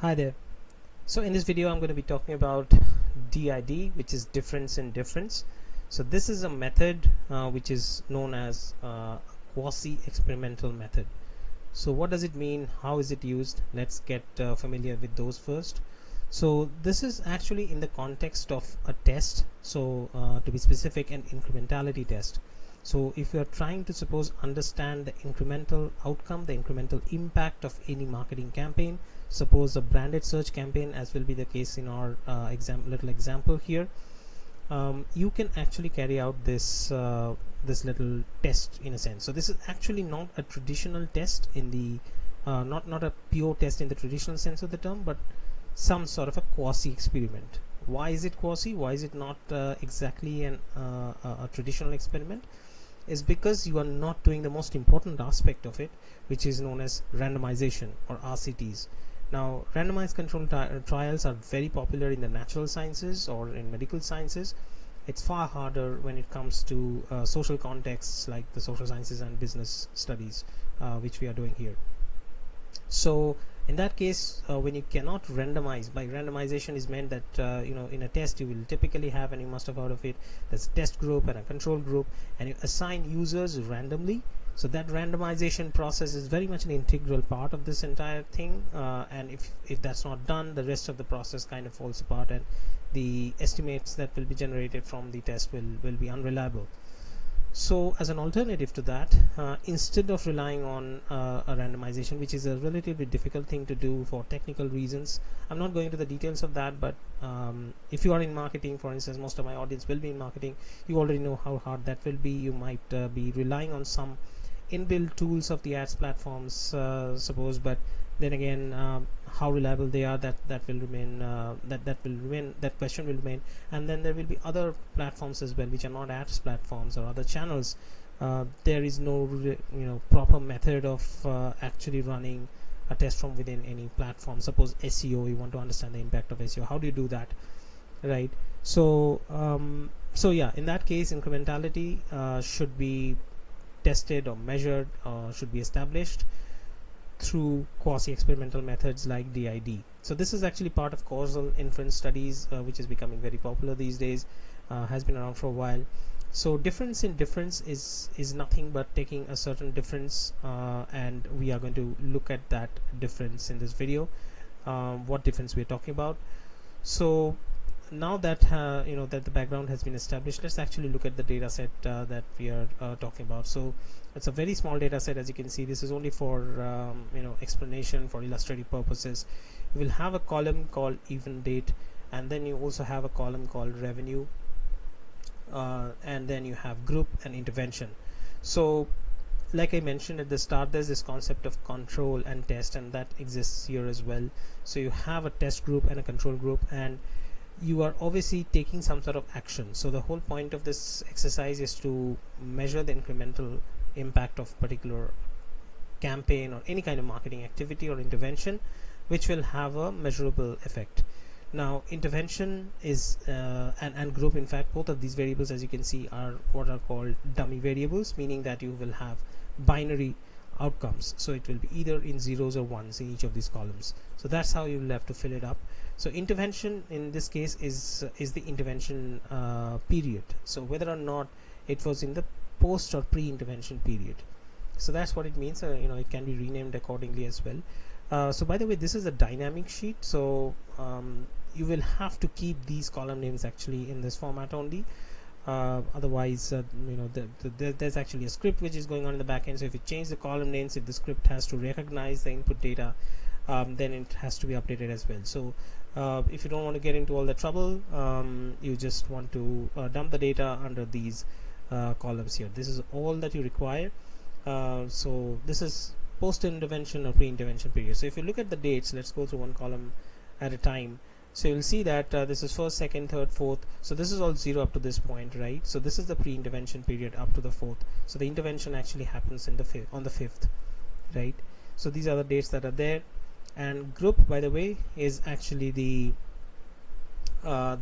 Hi there. So in this video I'm going to be talking about DiD, which is difference in difference. So this is a method which is known as quasi-experimental method. So what does it mean? How is it used? Let's get familiar with those first. So this is actually in the context of a test. So to be specific, an incrementality test. So if you are trying to suppose understand the incremental outcome, the incremental impact of any marketing campaign, suppose a branded search campaign, as will be the case in our little example here, you can actually carry out this this little test in a sense. So this is actually not a traditional test in the not a pure test in the traditional sense of the term, but some sort of a quasi experiment. Why is it quasi? Why is it not exactly a traditional experiment? Is because you are not doing the most important aspect of it, which is known as randomization or RCTs. Now, randomized control trials are very popular in the natural sciences or in medical sciences. It's far harder when it comes to social contexts like the social sciences and business studies, which we are doing here. So in that case, when you cannot randomize, by randomization is meant that in a test you will typically have, and you must have heard of it, there's a test group and a control group, and you assign users randomly. So that randomization process is very much an integral part of this entire thing, and if that's not done, the rest of the process kind of falls apart, and the estimates that will be generated from the test will be unreliable. So as an alternative to that, instead of relying on a randomization, which is a relatively difficult thing to do for technical reasons, I'm not going into the details of that, but if you are in marketing, for instance, most of my audience will be in marketing, you already know how hard that will be. You might be relying on some inbuilt tools of the ads platforms, suppose, but then again, how reliable they are, that will remain, that question will remain. And then there will be other platforms as well, which are not ads platforms or other channels. There is no proper method of actually running a test from within any platform. Suppose SEO, you want to understand the impact of SEO. How do you do that, right? So so yeah, in that case, incrementality should be tested or measured, should be established through quasi-experimental methods like DiD. So this is actually part of causal inference studies, which is becoming very popular these days, has been around for a while. So difference in difference is nothing but taking a certain difference, and we are going to look at that difference in this video, what difference we're talking about. So now that that the background has been established, let's actually look at the data set that we are talking about. So it's a very small data set. As you can see, this is only for explanation, for illustrative purposes. You will have a column called event date, and then you also have a column called revenue, and then you have group and intervention. So like I mentioned at the start, there's this concept of control and test, and that exists here as well. So you have a test group and a control group, and you are obviously taking some sort of action. So the whole point of this exercise is to measure the incremental impact of particular campaign or any kind of marketing activity or intervention, which will have a measurable effect. Now intervention is and group, in fact, both of these variables, as you can see, are what are called dummy variables, meaning that you will have binary outcomes. So it will be either in zeros or ones in each of these columns. So that's how you will have to fill it up. So intervention in this case is the intervention period. So whether or not it was in the post or pre-intervention period. So that's what it means. It can be renamed accordingly as well. So by the way, this is a dynamic sheet. So you will have to keep these column names actually in this format only. Otherwise, there's actually a script which is going on in the back end. So if you change the column names, if the script has to recognize the input data, then it has to be updated as well. So if you don't want to get into all the trouble, you just want to dump the data under these columns here. This is all that you require. So this is post-intervention or pre-intervention period. So if you look at the dates, let's go through one column at a time. So you'll see that this is first, second, third, fourth. So this is all 0 up to this point, right? So this is the pre-intervention period up to the 4th. So the intervention actually happens in the on the 5th, right? So these are the dates that are there. And group, by the way, is actually the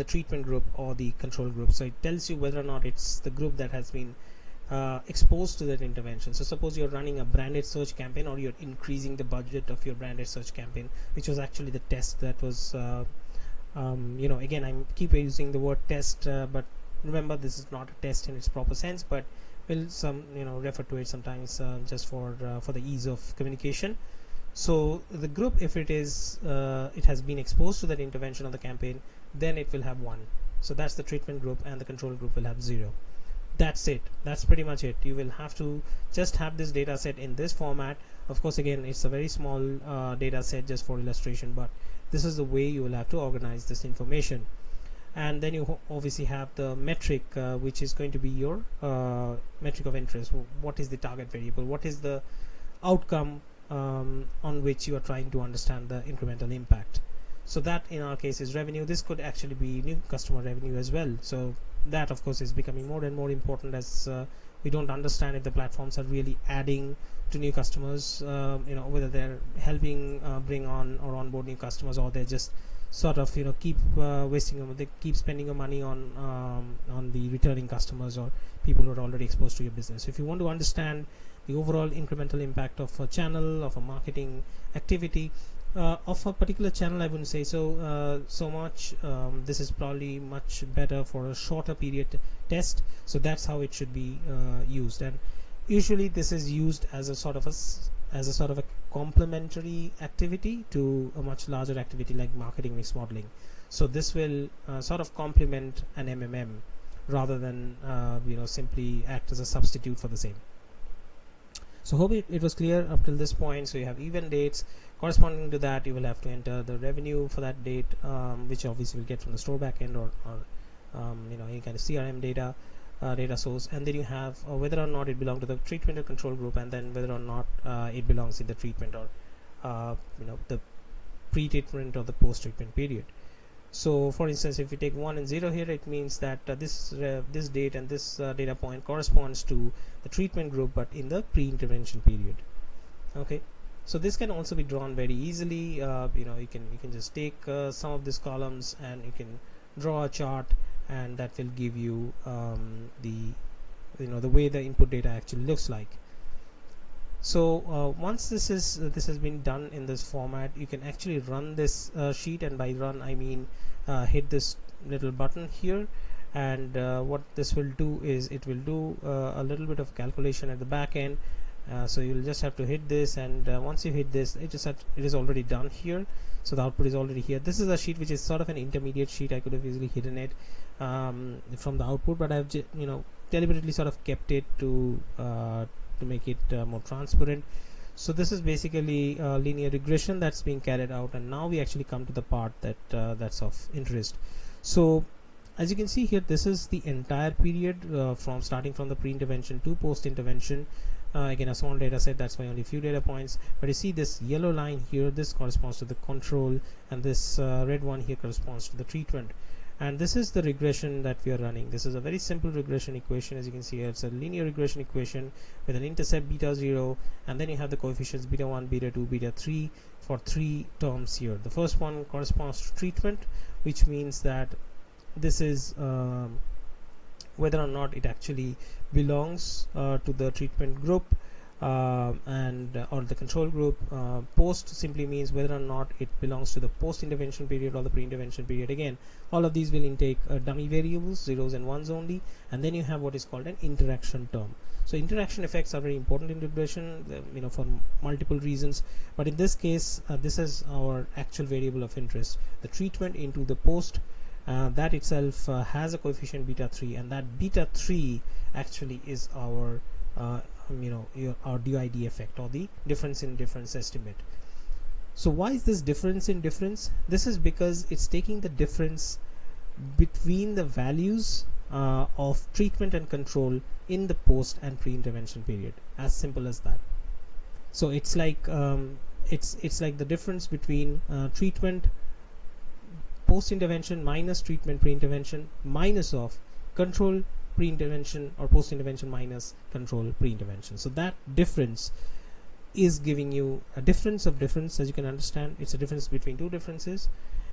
treatment group or the control group. So it tells you whether or not it's the group that has been exposed to that intervention. So suppose you're running a branded search campaign, or you're increasing the budget of your branded search campaign, which was actually the test that was again, I keep using the word test, but remember, this is not a test in its proper sense, but we'll refer to it sometimes just for the ease of communication. So the group, if it is it has been exposed to that intervention of the campaign, then it will have 1. So that's the treatment group, and the control group will have 0. That's it. That's pretty much it. You will have to just have this data set in this format. Of course, again, it's a very small data set just for illustration, but this is the way you will have to organize this information. And then you obviously have the metric, which is going to be your metric of interest. What is the target variable? What is the outcome on which you are trying to understand the incremental impact? So that in our case is revenue. This could actually be new customer revenue as well. So that of course is becoming more and more important as we don't understand if the platforms are really adding to new customers, whether they're helping bring on or onboard new customers, or they're just sort of keep they keep spending your money on the returning customers or people who are already exposed to your business. So if you want to understand the overall incremental impact of a channel, of a marketing activity, of a particular channel, I wouldn't say so much. This is probably much better for a shorter period test. So that's how it should be used, and usually this is used as a sort of a complementary activity to a much larger activity like marketing mix modeling. So this will sort of complement an MMM rather than simply act as a substitute for the same. So hope it was clear up till this point. So you have event dates. Corresponding to that, you will have to enter the revenue for that date, which obviously will get from the store backend or any kind of CRM data source. And then you have whether or not it belongs to the treatment or control group, and then whether or not it belongs in the treatment or the pre-treatment or the post-treatment period. So for instance, if we take 1 and 0 here, it means that this date and this data point corresponds to the treatment group, but in the pre-intervention period. Okay, so this can also be drawn very easily. You can just take some of these columns and you can draw a chart, and that will give you the way the input data actually looks like. So once this has been done in this format, you can actually run this sheet, and by run I mean hit this little button here, and what this will do is it will do a little bit of calculation at the back end. So you'll just have to hit this, and once you hit this, it is already done here. So the output is already here. This is a sheet which is sort of an intermediate sheet. I could have easily hidden it from the output, but I've deliberately sort of kept it to make it more transparent. So this is basically linear regression that's being carried out, and now we actually come to the part that's of interest. So as you can see here, this is the entire period from starting from the pre-intervention to post-intervention. Again, a small data set, that's why only few data points, but you see this yellow line here, this corresponds to the control, and this red one here corresponds to the treatment. And this is the regression that we are running. This is a very simple regression equation. As you can see here, it's a linear regression equation with an intercept beta 0, and then you have the coefficients beta 1, beta 2, beta 3 for 3 terms here. The first one corresponds to treatment, which means that this is whether or not it actually belongs to the treatment group or the control group. Post simply means whether or not it belongs to the post-intervention period or the pre-intervention period. Again, all of these will intake dummy variables, zeros and ones only, and then you have what is called an interaction term. So interaction effects are very important in regression, for multiple reasons, but in this case, this is our actual variable of interest, the treatment into the post. That itself has a coefficient beta 3, and that beta 3 actually is our our DiD effect, or the difference in difference estimate. So why is this difference in difference? This is because it's taking the difference between the values of treatment and control in the post and pre-intervention period. As simple as that. So it's like it's like the difference between treatment post-intervention minus treatment pre-intervention minus of control pre-intervention or post-intervention minus control pre-intervention. So that difference is giving you a difference of difference. As you can understand, it's a difference between two differences,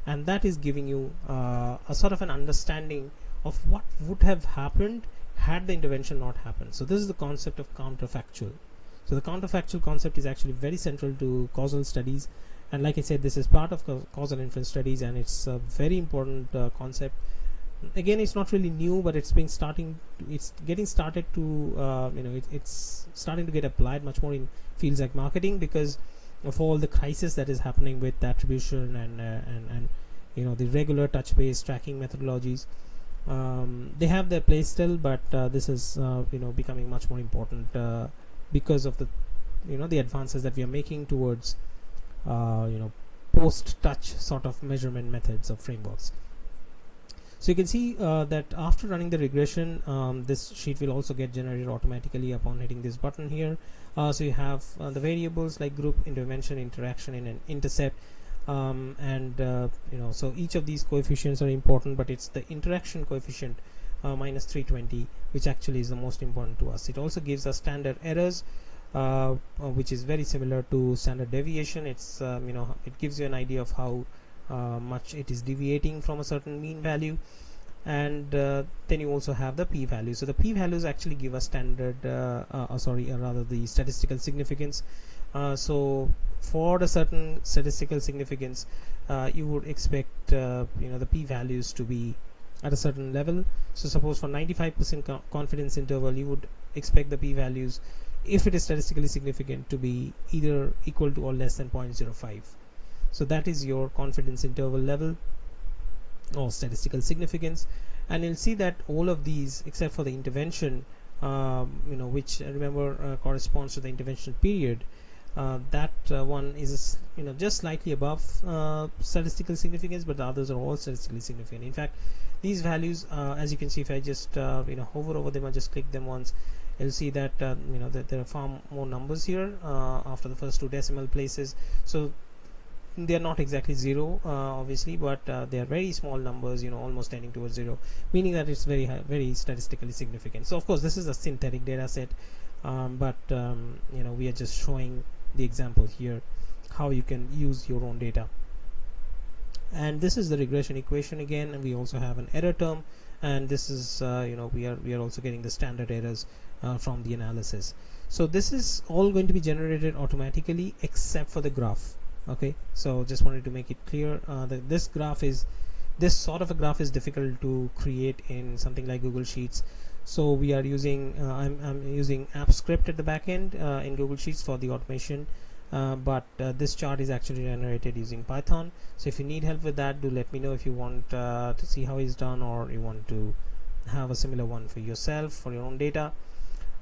and that is giving you a sort of an understanding of what would have happened had the intervention not happened. So this is the concept of counterfactual. So the counterfactual concept is actually very central to causal studies, and like I said, this is part of causal inference studies, and it's a very important concept. Again, it's not really new, but it's getting started to it's starting to get applied much more in fields like marketing, because of all the crisis that is happening with attribution and the regular touch-based tracking methodologies. They have their place still, but this is becoming much more important because of the advances that we are making towards post-touch sort of measurement methods of frameworks. So you can see that after running the regression, this sheet will also get generated automatically upon hitting this button here. So you have the variables like group, intervention, interaction, and an intercept. So each of these coefficients are important, but it's the interaction coefficient minus 320 which actually is the most important to us. It also gives us standard errors, which is very similar to standard deviation. It's it gives you an idea of how much it is deviating from a certain mean value, and then you also have the p-value. So the p-values actually give us standard rather the statistical significance. So for a certain statistical significance, you would expect the p-values to be at a certain level. So suppose for 95% confidence interval, you would expect the p-values, if it is statistically significant, to be either equal to or less than 0.05. So that is your confidence interval level or statistical significance. And you'll see that all of these, except for the intervention, which remember corresponds to the intervention period, that one is just slightly above statistical significance, but the others are all statistically significant. In fact, these values, as you can see, if I just hover over them or just click them once, you'll see that that there are far more numbers here after the first two decimal places. So they are not exactly zero, obviously, but they are very small numbers, almost tending towards zero, meaning that it's very very statistically significant. So of course this is a synthetic data set, but we are just showing the example here how you can use your own data. And this is the regression equation again, and we also have an error term, and this is we are also getting the standard errors from the analysis. So this is all going to be generated automatically except for the graph. Okay, so just wanted to make it clear that this sort of a graph is difficult to create in something like Google Sheets. So we are using I'm using AppScript at the back end in Google Sheets for the automation, but this chart is actually generated using Python. So if you need help with that, do let me know if you want to see how it's done, or you want to have a similar one for yourself for your own data.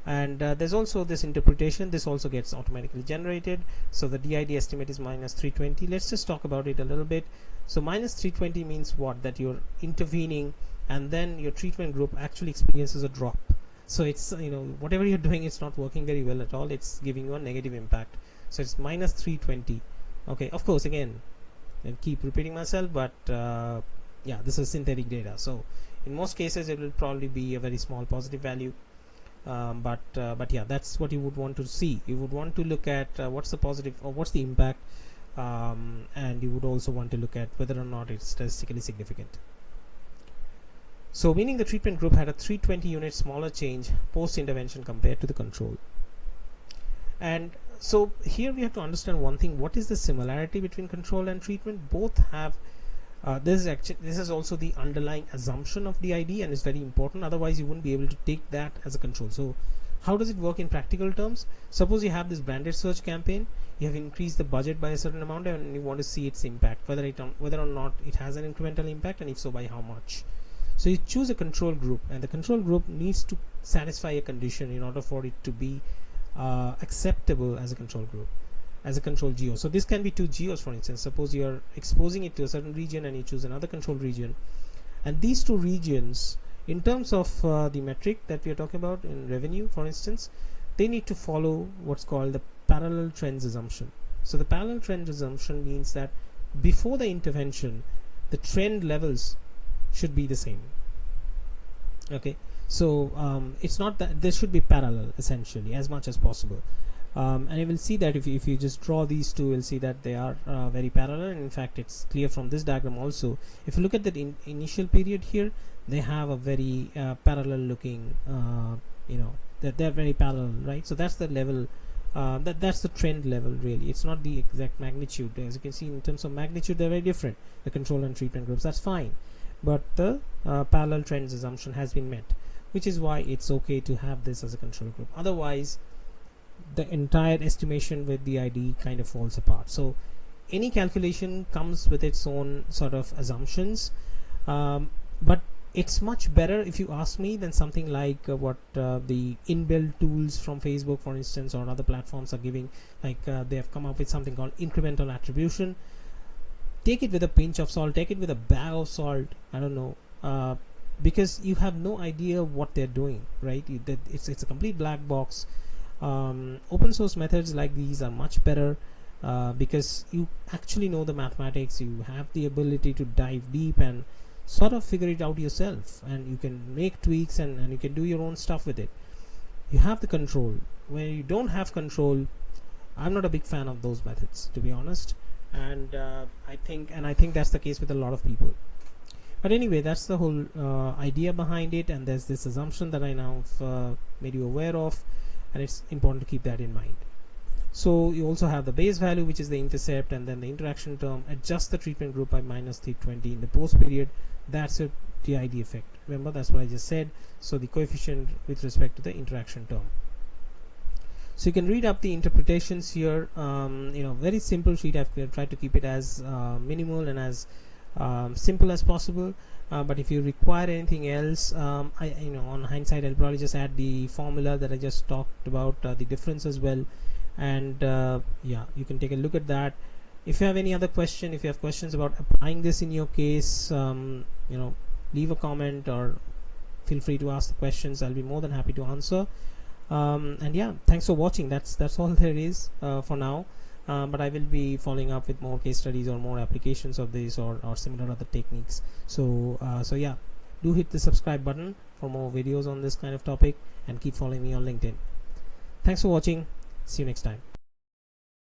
And there's also this interpretation. This also gets automatically generated. So the DiD estimate is minus 320. Let's just talk about it a little bit. So minus 320 means what? That you're intervening, and then your treatment group actually experiences a drop. So it's whatever you're doing, it's not working very well at all. It's giving you a negative impact. So it's minus 320. Okay, of course, again, I'll keep repeating myself, but yeah, this is synthetic data. So in most cases, it will probably be a very small positive value. But yeah, that's what you would want to see. You would want to look at what's the positive or what's the impact, and you would also want to look at whether or not it's statistically significant. So meaning the treatment group had a 320 unit smaller change post intervention compared to the control. And so here we have to understand one thing: what is the similarity between control and treatment? Both have this is also the underlying assumption of DiD, and it's very important, otherwise you wouldn't be able to take that as a control. So how does it work in practical terms? Suppose you have this branded search campaign, you have increased the budget by a certain amount, and you want to see its impact, whether or not it has an incremental impact, and if so, by how much. So you choose a control group, and the control group needs to satisfy a condition in order for it to be acceptable as a control group, as a control geo. So this can be two geos, for instance. Suppose you are exposing it to a certain region and you choose another control region, and these two regions, in terms of the metric that we are talking about in revenue, for instance, they need to follow what's called the parallel trends assumption. So the parallel trend assumption means that before the intervention, the trend levels should be the same. Okay, so it's not that they should be parallel, essentially, as much as possible. And you will see that if you just draw these two, you'll see that they are very parallel. And in fact, it's clear from this diagram also. If you look at the initial period here, they have a very parallel looking, they're very parallel, right? So that's the level, that's the trend level really. It's not the exact magnitude. As you can see, in terms of magnitude, they're very different, the control and treatment groups. That's fine, but the parallel trends assumption has been met, which is why it's okay to have this as a control group. Otherwise, the entire estimation with DiD kind of falls apart. So any calculation comes with its own sort of assumptions, but it's much better, if you ask me, than something like what the inbuilt tools from Facebook, for instance, or other platforms are giving. Like they have come up with something called incremental attribution. Take it with a pinch of salt, take it with a bag of salt, I don't know, because you have no idea what they're doing, right? It's a complete black box. Open source methods like these are much better because you actually know the mathematics, you have the ability to dive deep and sort of figure it out yourself, and you can make tweaks and you can do your own stuff with it. You have the control. When you don't have control, I'm not a big fan of those methods, to be honest, and I think that's the case with a lot of people. But anyway, that's the whole idea behind it, and there's this assumption that I now made you aware of, and it's important to keep that in mind. So you also have the base value, which is the intercept, and then the interaction term. Adjust the treatment group by -320 in the post period. That's a DiD effect. Remember, that's what I just said. So the coefficient with respect to the interaction term. So you can read up the interpretations here. Very simple sheet. I've tried to keep it as minimal and as simple as possible. But if you require anything else, on hindsight, I'll probably just add the formula that I just talked about, the difference as well. And yeah, you can take a look at that. If you have any other question, if you have questions about applying this in your case, leave a comment or feel free to ask the questions. I'll be more than happy to answer. And yeah, thanks for watching. That's all there is for now. But I will be following up with more case studies or more applications of this or similar other techniques. So yeah, do hit the subscribe button for more videos on this kind of topic, and keep following me on LinkedIn. Thanks for watching. See you next time.